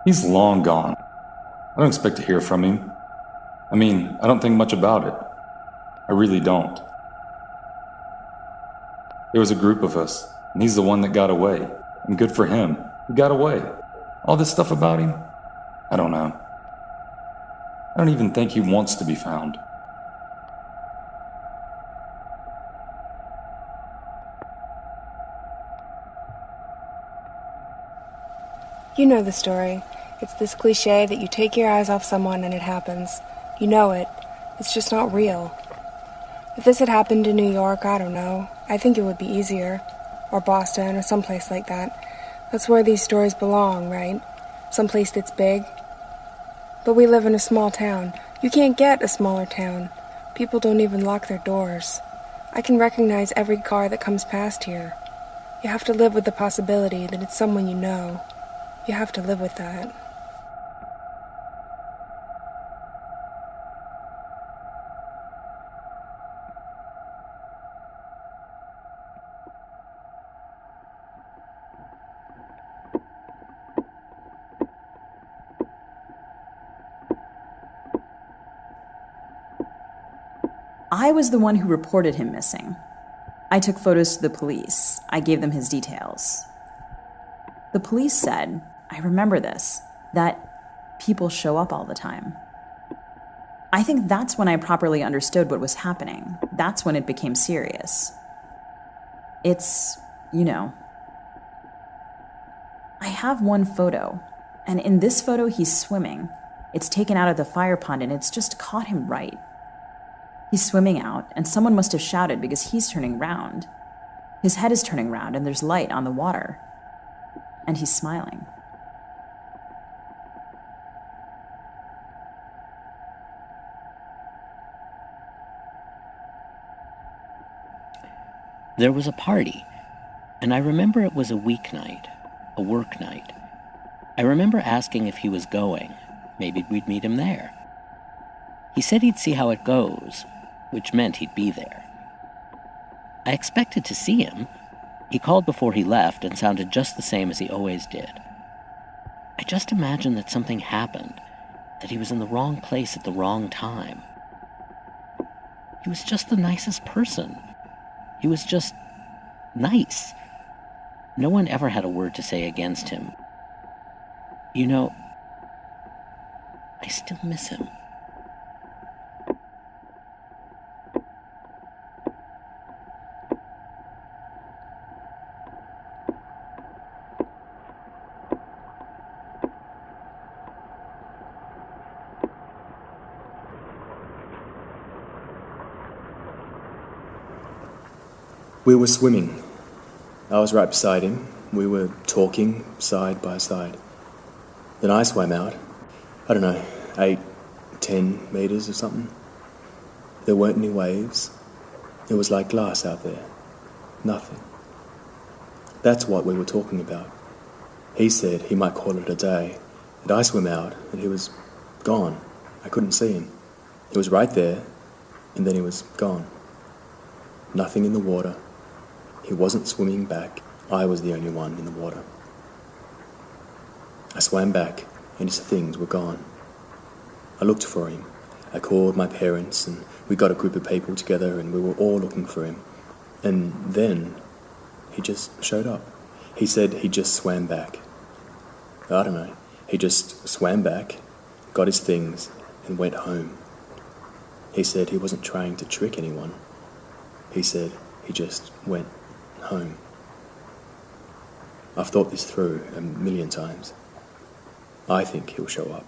He's long gone. I don't expect to hear from him. I mean, I don't think much about it. I really don't. There was a group of us, and he's the one that got away. And good for him. He got away. All this stuff about him? I don't know. I don't even think he wants to be found. You know the story. It's this cliche that you take your eyes off someone and it happens. You know it. It's just not real. If this had happened in New York, I don't know. I think it would be easier. Or Boston, or someplace like that. That's where these stories belong, right? Someplace that's big. But we live in a small town. You can't get a smaller town. People don't even lock their doors. I can recognize every car that comes past here. You have to live with the possibility that it's someone you know. You have to live with that. I was the one who reported him missing. I took photos to the police. I gave them his details. The police said, I remember this, that people show up all the time. I think that's when I properly understood what was happening. That's when it became serious. It's, I have one photo, and in this photo he's swimming. It's taken out of the fire pond and it's just caught him right. He's swimming out, and someone must have shouted because he's turning round. His head is turning round, and there's light on the water. And he's smiling. There was a party, and I remember it was a weeknight, a work night. I remember asking if he was going. Maybe we'd meet him there. He said he'd see how it goes, which meant he'd be there. I expected to see him. He called before he left and sounded just the same as he always did. I just imagined that something happened, that he was in the wrong place at the wrong time. He was just the nicest person. He was just nice. No one ever had a word to say against him. I still miss him. We were swimming. I was right beside him. We were talking side by side. Then I swam out. I don't know, 8, 10 meters or something. There weren't any waves. It was like glass out there. Nothing. That's what we were talking about. He said he might call it a day. And I swam out and he was gone. I couldn't see him. He was right there and then he was gone. Nothing in the water. He wasn't swimming back. I was the only one in the water. I swam back and his things were gone. I looked for him. I called my parents and we got a group of people together and we were all looking for him. And then he just showed up. He said he just swam back. I don't know. He just swam back, got his things and went home. He said he wasn't trying to trick anyone. He said he just went home. I've thought this through a million times. I think he'll show up.